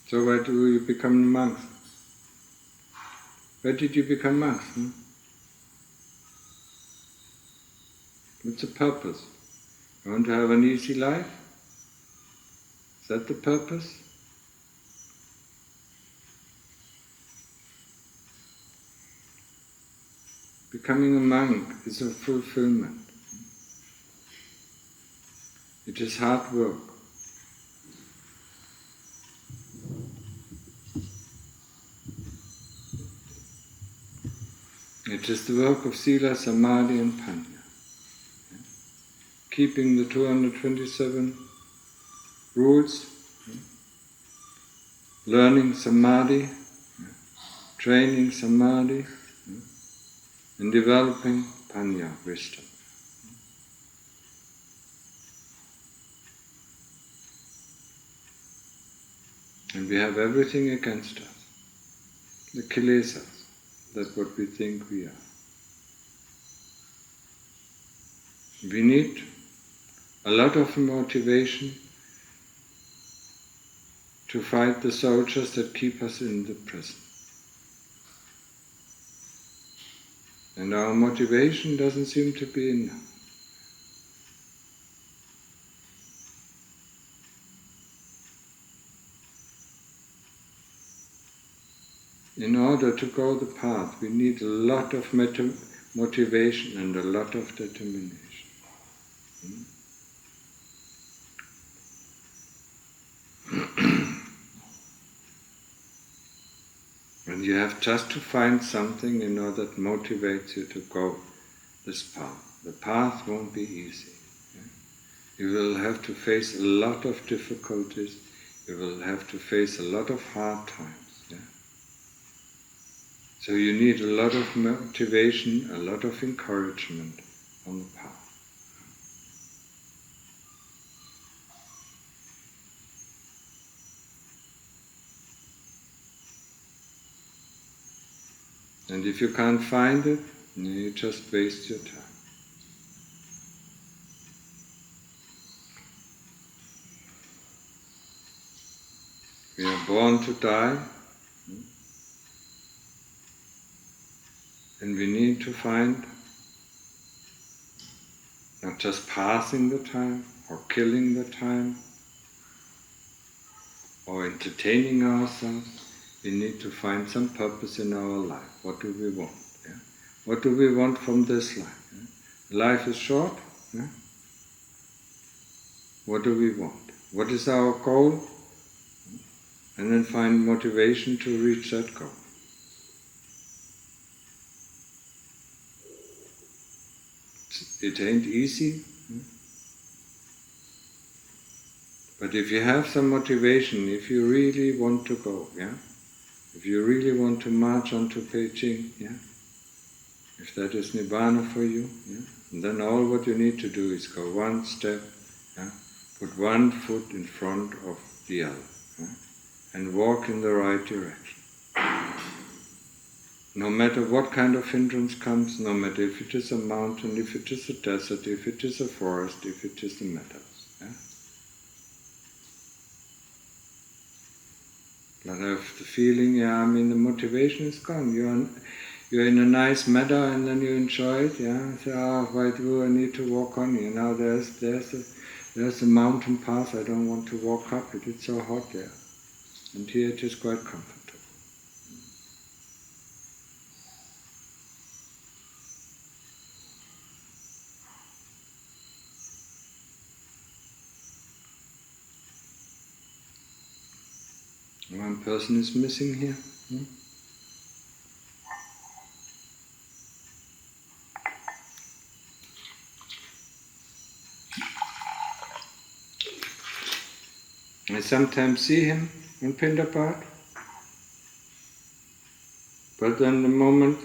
So why do you become monks? Why did you become monks? What's the purpose? You want to have an easy life? Is that the purpose? Becoming a monk is a fulfillment. It is hard work. It is the work of Sila, Samadhi and Panna. Keeping the 227 rules, learning Samadhi, training Samadhi, and developing Panna, wisdom. And we have everything against us. The kilesas, that's what we think we are. We need a lot of motivation to fight the soldiers that keep us in the prison. And our motivation doesn't seem to be enough. In order to go the path, we need a lot of motivation and a lot of determination. And you have just to find something that motivates you to go this path. The path won't be easy. You will have to face a lot of difficulties. You will have to face a lot of hard times. So you need a lot of motivation, a lot of encouragement on the path. And if you can't find it, you just waste your time. We are born to die, and we need to find not just passing the time, or killing the time, or entertaining ourselves. We need to find some purpose in our life. What do we want? What do we want from this life? Life is short. What do we want? What is our goal? And then find motivation to reach that goal. It ain't easy. But if you have some motivation, if you really want to go, if you really want to march on to Beijing, if that is Nibbana for you, then all what you need to do is go one step, put one foot in front of the other, and walk in the right direction. No matter what kind of hindrance comes, no matter if it is a mountain, if it is a desert, if it is a forest, if it is the meadows. But I have the feeling, the motivation is gone. You're in a nice meadow and then you enjoy it, So, why do I need to walk on? There's a mountain path, I don't want to walk up it, it's so hot there. And here it is quite comfortable. One person is missing here. I sometimes see him in Pindapat, but then the moment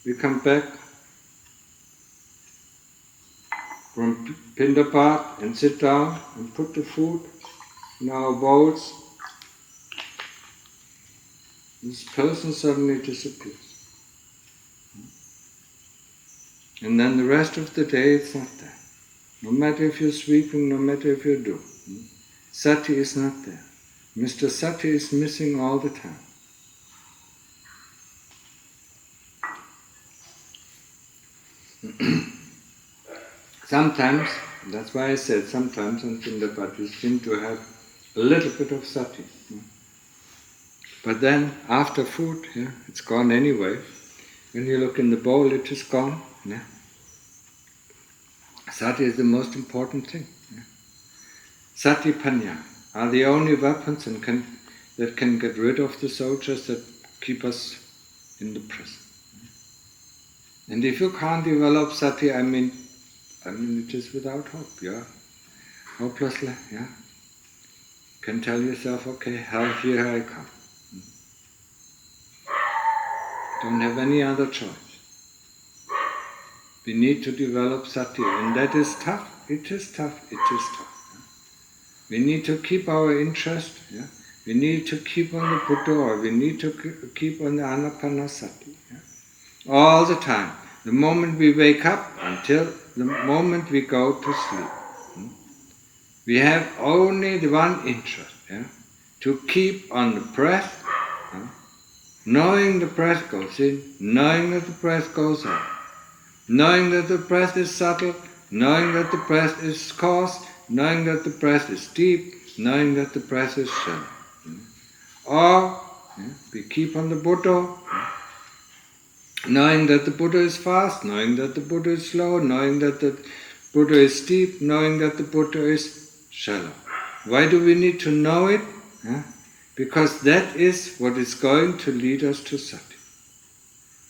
we come back from Pindapat and sit down and put the food in our bowls, this person suddenly disappears. And then the rest of the day it's not there. No matter if you're sweeping, no matter if you do. Sati is not there. Mr. Sati is missing all the time. Sometimes, that's why I said sometimes until the bodies seem to have a little bit of sati. But then, after food, it's gone anyway. When you look in the bowl, it is gone. Sati is the most important thing. Sati Panna are the only weapons that can get rid of the soldiers that keep us in the present. And if you can't develop sati, I mean it is without hope, hopelessly, You can tell yourself, okay, here I come. Don't have any other choice. We need to develop sati, and that is tough. It is tough. We need to keep our interest. We need to keep on the Buddha, or we need to keep on the anapanasati. All the time. The moment we wake up until the moment we go to sleep. We have only the one interest, to keep on the breath, knowing the breath goes in, knowing that the breath goes out, knowing that the breath is subtle, knowing that the breath is coarse, knowing that the breath is deep, knowing that the breath is shallow. Or we keep on the Buddha, knowing that the Buddha is fast, knowing that the Buddha is slow, knowing that the Buddha is deep, knowing that the Buddha is shallow. Why do we need to know it? Because that is what is going to lead us to sati.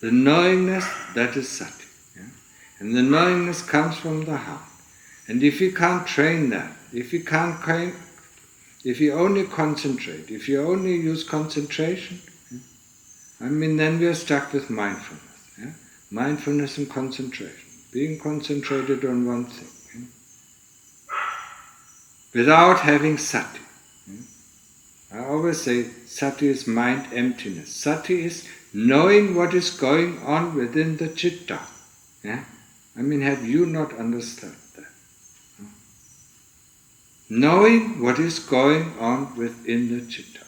The knowingness, that is sati. And the knowingness comes from the heart. And if you can't train that, if you only concentrate, if you only use concentration, then we are stuck with mindfulness. Mindfulness and concentration. Being concentrated on one thing. Without having sati. I always say sati is mind emptiness. Sati is knowing what is going on within the citta. Have you not understood that? Knowing what is going on within the citta.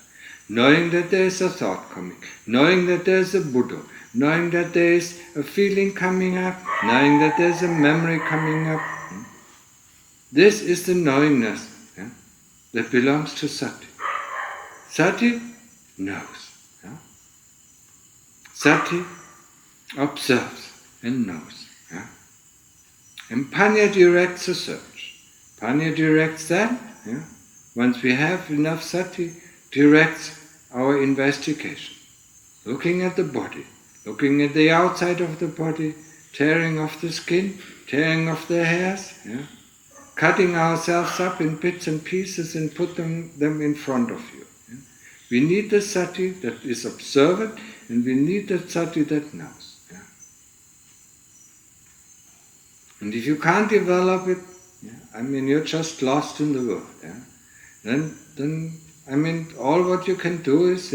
Knowing that there is a thought coming. Knowing that there is a Buddha. Knowing that there is a feeling coming up. Knowing that there is a memory coming up. This is the knowingness that belongs to sati. Sati knows. Sati observes and knows. And Panna directs the search. Panna directs that, once we have enough sati, directs our investigation. Looking at the body, looking at the outside of the body, tearing off the skin, tearing off the hairs, cutting ourselves up in bits and pieces and put them in front of you. We need the sati that is observant, and we need the sati that knows. And if you can't develop it, you're just lost in the world. Then all what you can do is,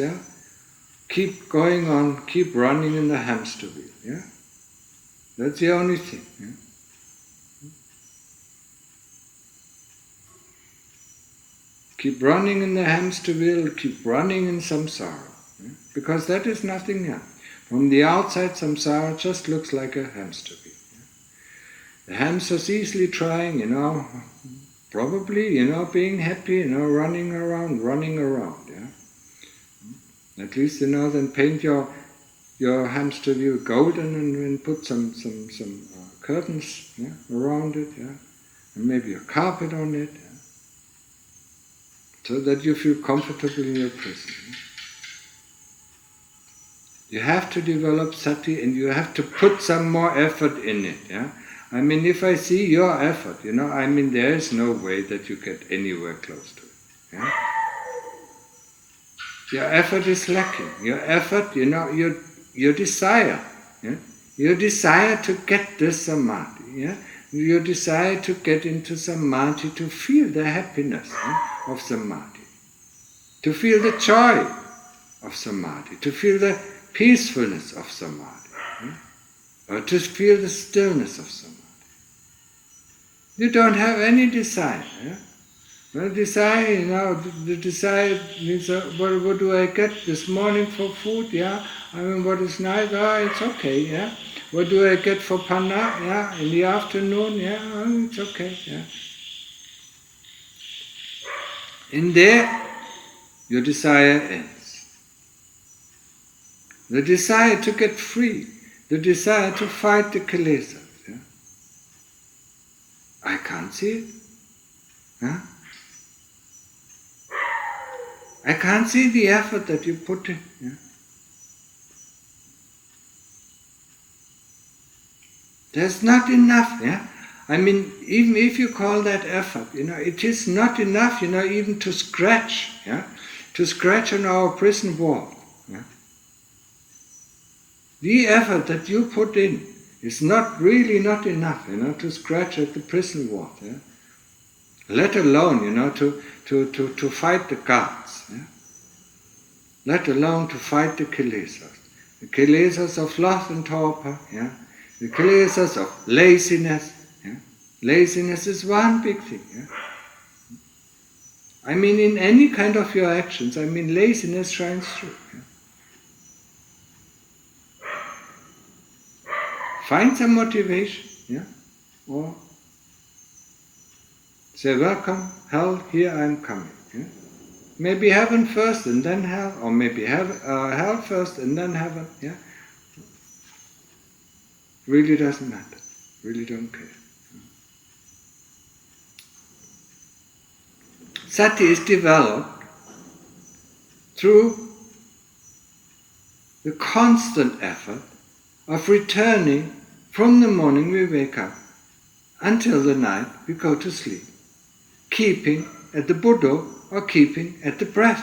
keep going on, keep running in the hamster wheel. That's the only thing. Keep running in the hamster wheel, keep running in samsara. Because that is nothing else. From the outside, samsara just looks like a hamster wheel. The hamster's easily trying, probably, being happy, running around. At least, then paint your hamster wheel golden and put some curtains around it, and maybe a carpet on it, so that you feel comfortable in your prison. You have to develop sati, and you have to put some more effort in it. If I see your effort, there is no way that you get anywhere close to it. Your effort is lacking. Your effort, your desire. Your desire to get this samadhi. Your desire to get into samadhi, to feel the happiness of samadhi. To feel the joy of samadhi. To feel the peacefulness of samadhi. Or to feel the stillness of samadhi. You don't have any desire. The desire, the desire means, what do I get this morning for food? Yeah, I mean, what is nice? It's okay. Yeah, what do I get for panna? Yeah, in the afternoon. Yeah, it's okay. Yeah, in there, your desire ends. The desire to get free, the desire to fight the kilesas. Yeah, I can't see it. Huh? I can't see the effort that you put in. Yeah? There's not enough. Yeah? I mean, even if you call that effort, it is not enough, even to scratch. Yeah? To scratch on our prison wall. Yeah? The effort that you put in is really not enough, to scratch at the prison wall. Yeah? Let alone, to fight the guards. Yeah? Let alone to fight the kilesas of sloth and torpor, yeah? The kilesas of laziness. Yeah? Laziness is one big thing. Yeah? I mean, in any kind of your actions, laziness shines through. Yeah? Find some motivation, yeah? Or say, welcome, hell, here I am coming. Yeah? Maybe heaven first and then hell, or maybe hell first and then heaven. Yeah, really doesn't matter. Really don't care. Sati is developed through the constant effort of returning from the morning we wake up until the night we go to sleep, keeping at the Buddha or keeping at the breath,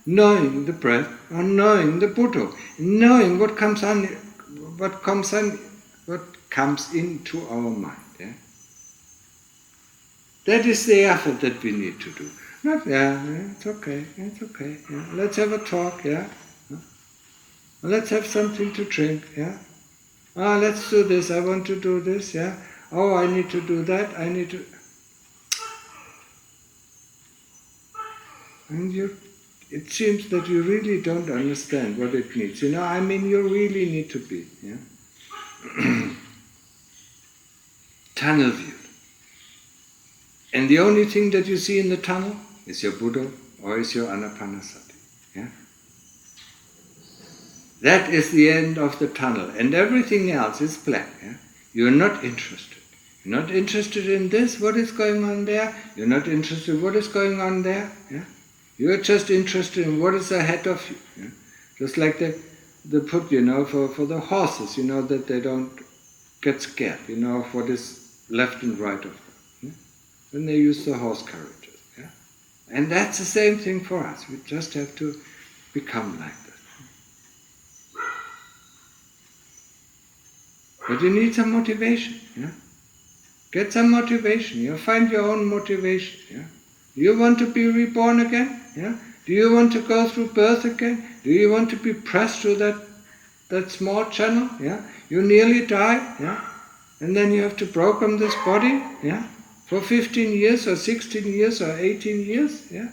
knowing the breath or knowing the Buddha, knowing what comes into our mind. Yeah? That is the effort that we need to do. Not, it's okay. Yeah? Let's have a talk. Yeah, let's have something to drink. Yeah, let's do this. I want to do this. Yeah. Oh, I need to do that. I need to. And it seems that you really don't understand what it needs. You really need to be tunnel viewed. And the only thing that you see in the tunnel is your Buddha or is your anapanasati. Yeah? That is the end of the tunnel. And everything else is black. Yeah? You're not interested. You're not interested in this, what is going on there. You're not interested in what is going on there. Yeah? You're just interested in what is ahead of you. Yeah? Just like the put, for the horses, that they don't get scared, of what is left and right of them. Yeah? When they use the horse carriages. Yeah? And that's the same thing for us. We just have to become like that. But you need some motivation. Yeah? Get some motivation. Find your own motivation. Yeah? Do you want to be reborn again? Yeah? Do you want to go through birth again? Do you want to be pressed through that small channel? Yeah? You nearly die, yeah? And then you have to program this body, yeah? For 15 years or 16 years or 18 years, yeah?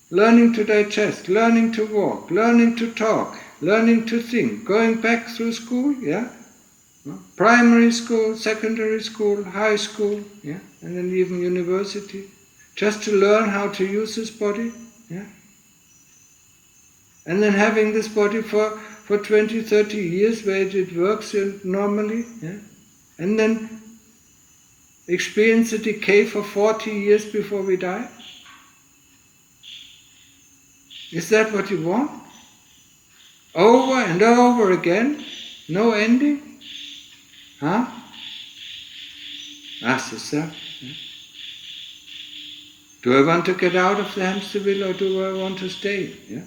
Learning to digest, learning to walk, learning to talk, learning to think, going back through school, yeah? Primary school, secondary school, high school, yeah? And then even university. Just to learn how to use this body, yeah? And then having this body for 20, 30 years where it works normally, yeah? And then experience the decay for 40 years before we die? Is that what you want? Over and over again? No ending? Huh? Ask yourself. Yeah? Do I want to get out of the hamster wheel or do I want to stay? Yeah?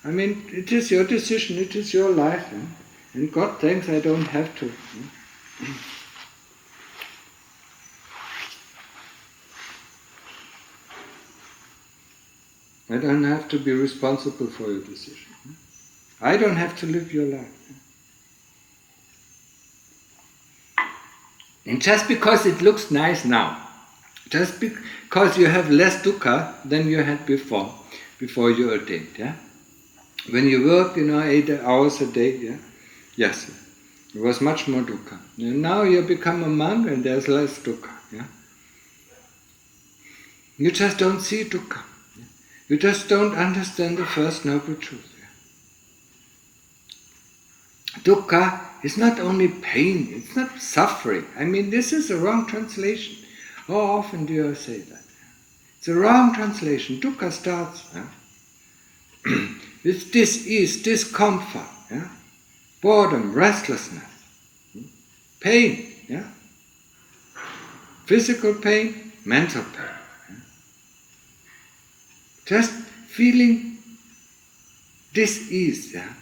It is your decision, it is your life. Yeah? And God thanks I don't have to. Yeah? I don't have to be responsible for your decision. Yeah? I don't have to live your life. Yeah? And just because it looks nice now, Just because you have less dukkha than you had before you attained, yeah? When you worked, 8 hours a day, yeah? Yes, it was much more dukkha. And now you become a monk and there's less dukkha, yeah? You just don't see dukkha. Yeah? You just don't understand the first noble truth. Yeah? Dukkha is not only pain, it's not suffering. I mean, this is a wrong translation. How often do you say that? It's a wrong translation. Dukkha starts with dis-ease, discomfort, yeah? Boredom, restlessness, pain, yeah? Physical pain, mental pain. Yeah? Just feeling dis-ease, yeah?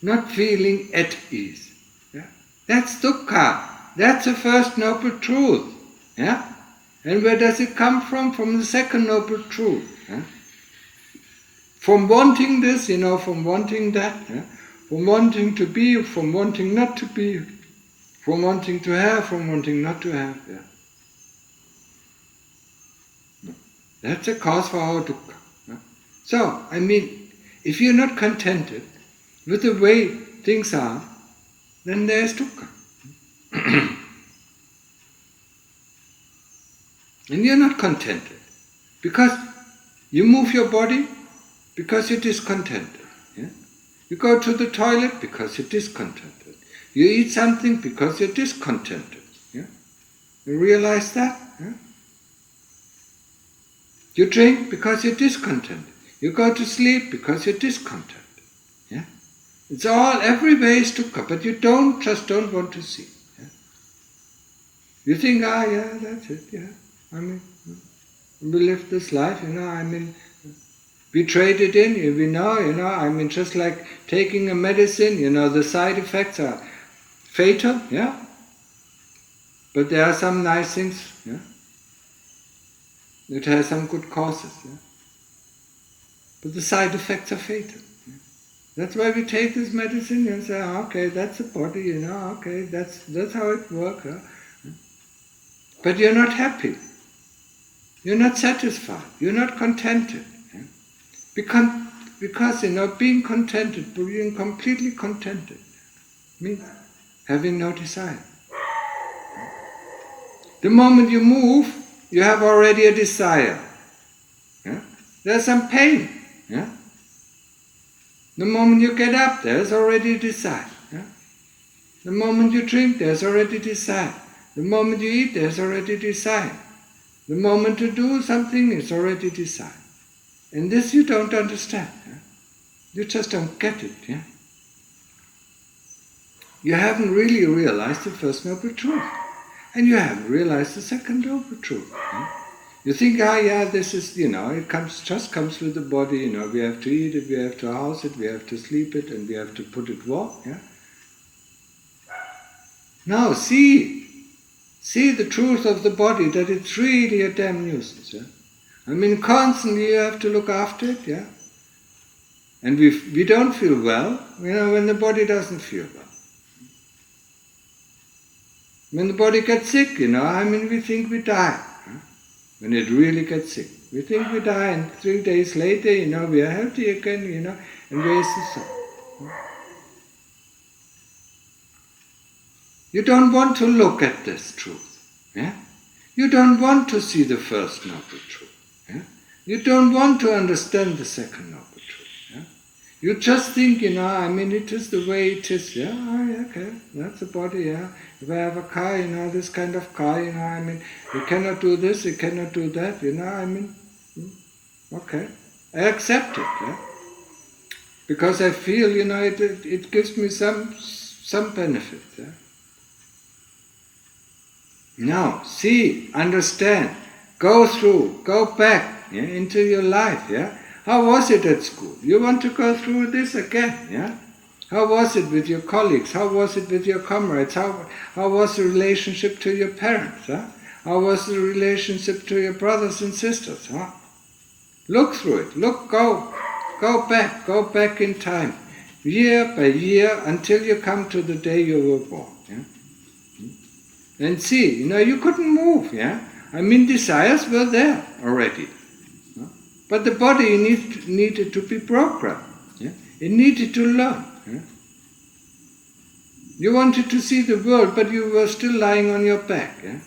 Not feeling at ease. Yeah? That's dukkha. That's the first noble truth. Yeah? And where does it come from? From the second noble truth. Yeah? From wanting this, from wanting that, yeah? From wanting to be, from wanting not to be, from wanting to have, from wanting not to have. Yeah? That's a cause for our dukkha. Yeah? So, if you're not contented with the way things are, then there's dukkha. And you're not contented because you move your body because you're discontented. Yeah? You go to the toilet because you're discontented. You eat something because you're discontented. Yeah? You realize that? Yeah? You drink because you're discontented. You go to sleep because you're discontented. Yeah? It's all, every way is dukkha, but you don't want to see. Yeah? You think, yeah, that's it, yeah. We live this life, we trade it in, we know, just like taking a medicine, the side effects are fatal, yeah? But there are some nice things, yeah? It has some good causes, yeah? But the side effects are fatal. Yeah? That's why we take this medicine and say, okay, that's the body, okay, that's how it works. Yeah? But you're not happy. You're not satisfied. You're not contented. Yeah? Because being contented, being completely contented, means having no desire. The moment you move, you have already a desire. Yeah? There's some pain. Yeah? The moment you get up, there's already a desire. Yeah? The moment you drink, there's already desire. The moment you eat, there's already desire. The moment to do something is already desire. And this you don't understand. Yeah? You just don't get it. Yeah? You haven't really realized the first noble truth. And you haven't realized the second noble truth. Yeah? You think, this is, it just comes with the body, we have to eat it, we have to house it, we have to sleep it, and we have to put it walk. Yeah? No, see the truth of the body, that it's really a damn nuisance. Yeah? Constantly you have to look after it, yeah? And we don't feel well, when the body doesn't feel well. When the body gets sick, we think we die. Yeah? When it really gets sick. We think we die, and 3 days later, we are healthy again, and where's the soul? Yeah? You don't want to look at this truth. Yeah? You don't want to see the first noble truth. Yeah? You don't want to understand the second noble truth. Yeah? You just think, it is the way it is. Yeah, okay, that's the body. Yeah. If I have a car, this kind of car, you cannot do this, you cannot do that. Okay, I accept it. Yeah? Because I feel, it gives me some benefit. Yeah? Now, see, understand, go through, go back into your life. Yeah? How was it at school? You want to go through this again? Yeah? How was it with your colleagues? How was it with your comrades? How was the relationship to your parents? Huh? How was the relationship to your brothers and sisters? Huh? Look through it. Go back in time, year by year, until you come to the day you were born. Yeah? And see, you couldn't move, yeah? I mean, desires were there already. But the body needed to be programmed. Yeah? It needed to learn. Yeah? You wanted to see the world, but you were still lying on your back. Yeah?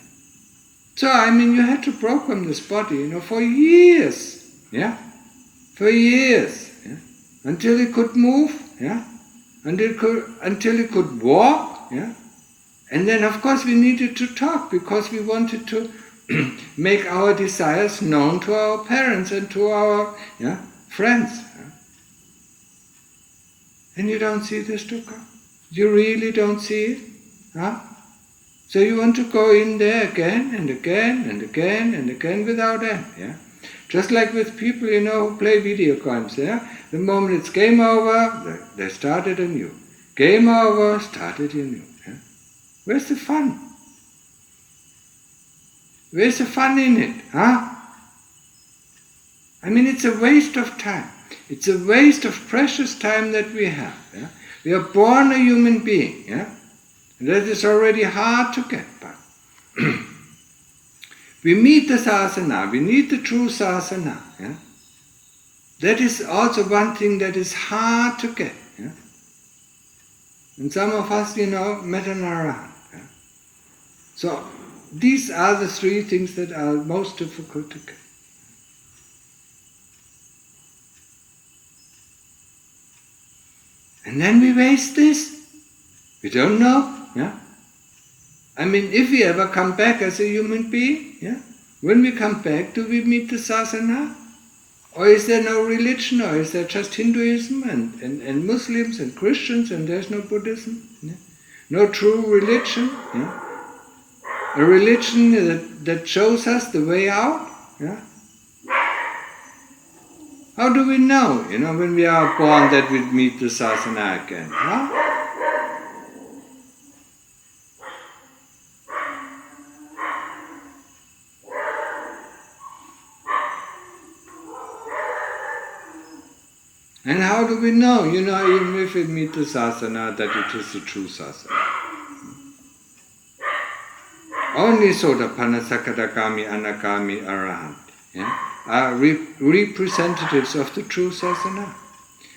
So, I mean, you had to program this body, for years. Yeah? For years. Yeah? Until it could move. Yeah? Until it could walk. Yeah? And then, of course, we needed to talk because we wanted to make our desires known to our parents and to our friends. Yeah? And you don't see this dukkha? You really don't see it? Huh? So you want to go in there again and again and again and again without end. Yeah? Just like with people, who play video games. Yeah? The moment it's game over, they started anew. Game over, started anew. Yeah? Where's the fun? Where's the fun in it? Huh? I mean, it's a waste of time. It's a waste of precious time that we have. Yeah? We are born a human being. Yeah? And that is already hard to get by. We meet the sasana, we need the true sasana. Yeah? That is also one thing that is hard to get. Yeah? And some of us, met an arahant. Yeah? So, these are the three things that are most difficult to get. And then we waste this. We don't know. Yeah? I mean, if we ever come back as a human being, when we come back, do we meet the sasana? Or is there no religion? Or is there just Hinduism and Muslims and Christians and there's no Buddhism? Yeah? No true religion? Yeah? A religion that shows us the way out? Yeah? How do we know, when we are born that we meet the sasana again? Huh? And how do we know, even if we meet the sasana, that it is the true sasana? Only Sotapanna, Sakadagami, Anagami, Arahant are representatives of the true sasana.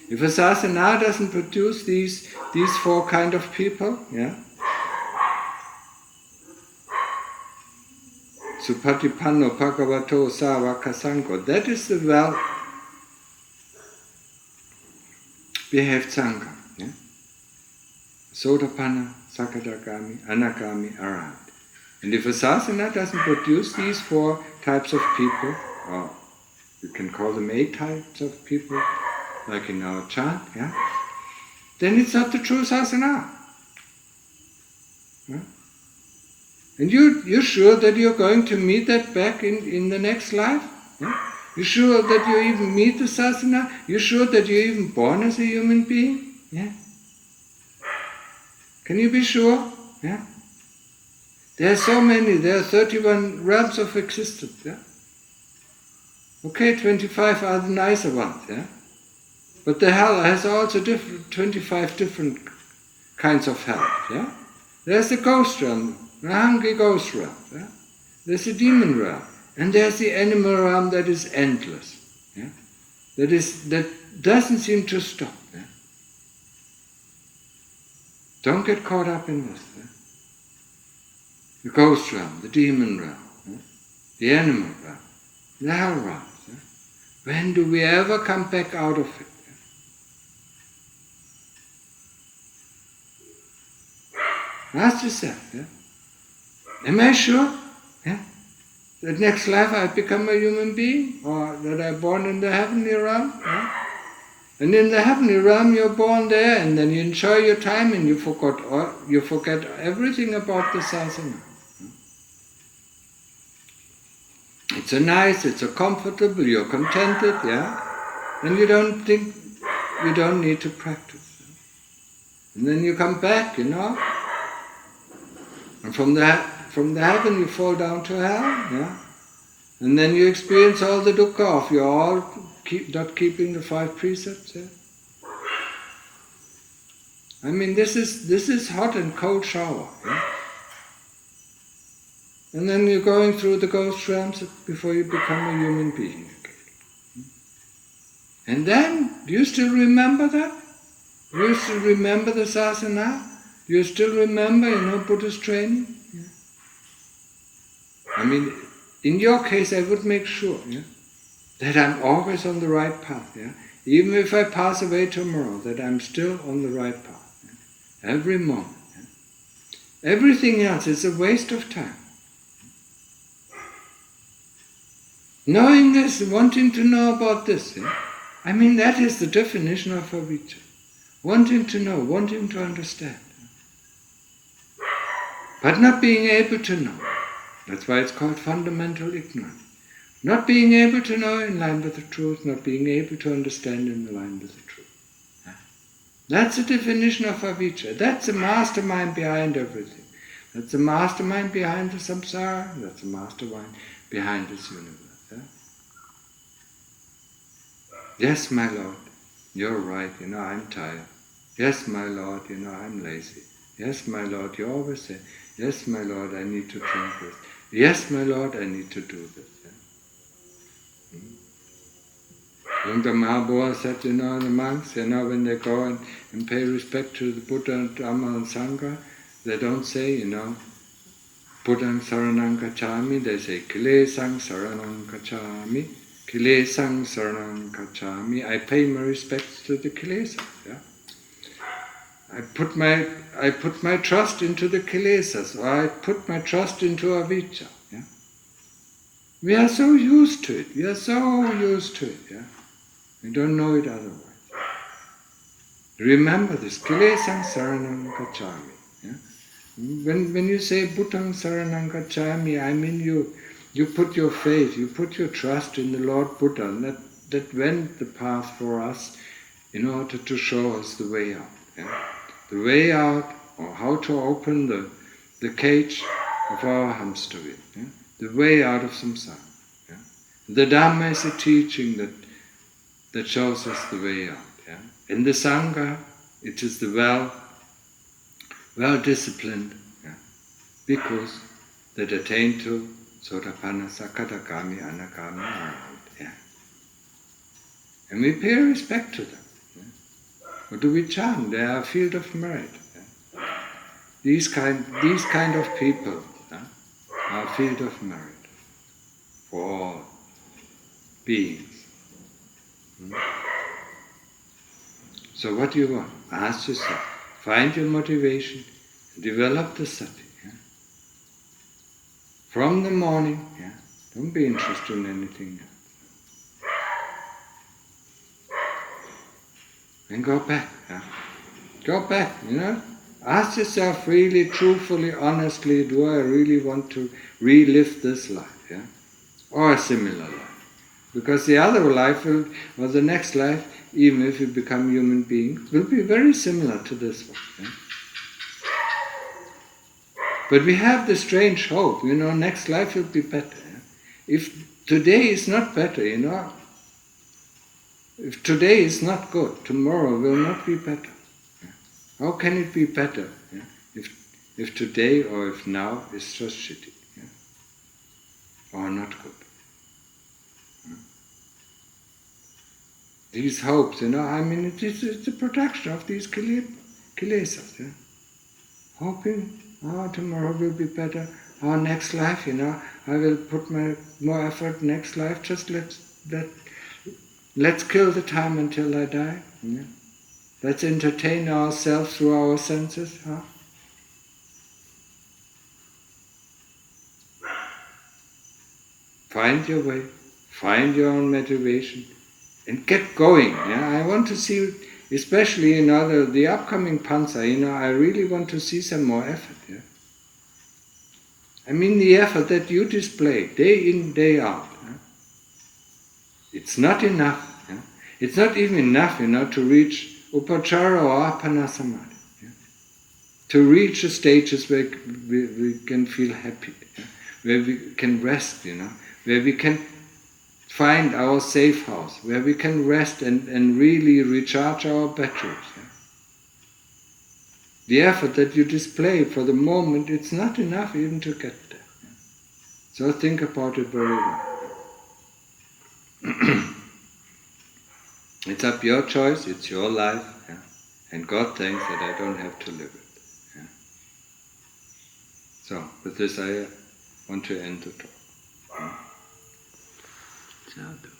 If a sasana doesn't produce these four kind of people, Supatipanno Bhagavato Savaka Sangha, that is the well-behaved Sangha. Sotapanna, Sakadagami, Anagami, Arahant. And if a sasana doesn't produce these four types of people, or you can call them 8 types of people, like in our chant, then it's not the true sasana. And you're sure that you're going to meet that back in the next life? You're sure that you even meet the sasana? You're sure that you're even born as a human being? Can you be sure? There are so many, there are 31 realms of existence. Okay, 25 are the nicer ones. But the hell has also 25 different kinds of hell. There's the ghost realm, the hungry ghost realm. There's the demon realm. And there's the animal realm that is endless. That doesn't seem to stop. Don't get caught up in this. The ghost realm, the demon realm, the animal realm, the hell realm. When do we ever come back out of it? Ask yourself, am I sure that next life I become a human being, or that I'm born in the heavenly realm? And in the heavenly realm you're born there, and then you enjoy your time and you forget everything about the sasana. It's a nice, it's a comfortable, you're contented, and you don't think, you don't need to practice. And then you come back, and from the heaven you fall down to hell, and then you experience all the dukkha of you all not keeping the 5 precepts. I mean, this is hot and cold shower. And then you're going through the ghost realms before you become a human being again. And then, do you still remember that? Do you still remember the sasana? Do you still remember, Buddha's training? Yeah. I mean, in your case, I would make sure that I'm always on the right path. Yeah? Even if I pass away tomorrow, that I'm still on the right path. Yeah? Every moment. Yeah? Everything else is a waste of time. Knowing this, wanting to know about this, I mean, that is the definition of avijja. Wanting to know, wanting to understand. But not being able to know. That's why it's called fundamental ignorance. Not being able to know in line with the truth, not being able to understand in line with the truth. That's the definition of avijja. That's the mastermind behind everything. That's the mastermind behind the samsara. That's the mastermind behind this universe. Yes, my Lord, you're right, I'm tired. Yes, my Lord, I'm lazy. Yes, my Lord, you always say, yes, my Lord, I need to drink this. Yes, my Lord, I need to do this. The Mahabodhi said, the monks, when they go and pay respect to the Buddha, Dhamma and Sangha, they don't say, Buddhang saranang gacchami, they say, kilesang saranang gacchami. Kilesang saranang gacchami. I pay my respects to the kilesas. Yeah? I put my trust into the kilesas, or I put my trust into avijja. Yeah? We are so used to it. We are so used to it. Yeah? We don't know it otherwise. Remember this. Kilesang saranang gacchami. Yeah? When you say Buddhang saranang gacchami, I mean you put your faith, you put your trust in the Lord Buddha, and that went the path for us in order to show us the way out. Yeah? The way out, or how to open the cage of our hamster wheel. Yeah? The way out of samsara. Yeah? The Dhamma is a teaching that shows us the way out. Yeah? In the Sangha, it is the well-disciplined bhikkhus that attain to Sotapanna, Sakadagami, Anagami, Arahant. And we pay respect to them. What do we chant? They are a field of merit. These kind of people are a field of merit for all beings. So what do you want? Ask yourself. Find your motivation. Develop the sati. From the morning, don't be interested in anything else. And go back. Go back, Ask yourself really, truthfully, honestly, do I really want to relive this life, or a similar life? Because the other life, or the next life, even if you become human beings, will be very similar to this one. But we have the strange hope, next life will be better. If today is not better, if today is not good, tomorrow will not be better. How can it be better if today or if now is just shitty or not good? These hopes, it's the production of these kilesas. Hoping, tomorrow will be better. Next life, I will put more effort next life. Just let's kill the time until I die. Let's entertain ourselves through our senses. Find your way, find your own motivation, and get going. I want to see, especially the upcoming pansa. I really want to see some more effort. I mean the effort that you display day in, day out. It's not enough. It's not even enough, to reach upachara or apana samadhi. To reach the stages where we can feel happy, where we can rest, where we can find our safe house, where we can rest and really recharge our batteries. The effort that you display for the moment, it's not enough even to get there. So think about it very well. It's up your choice, it's your life, yeah? And God thinks that I don't have to live it. Yeah? So, with this I want to end the talk. Yeah? Sadhu.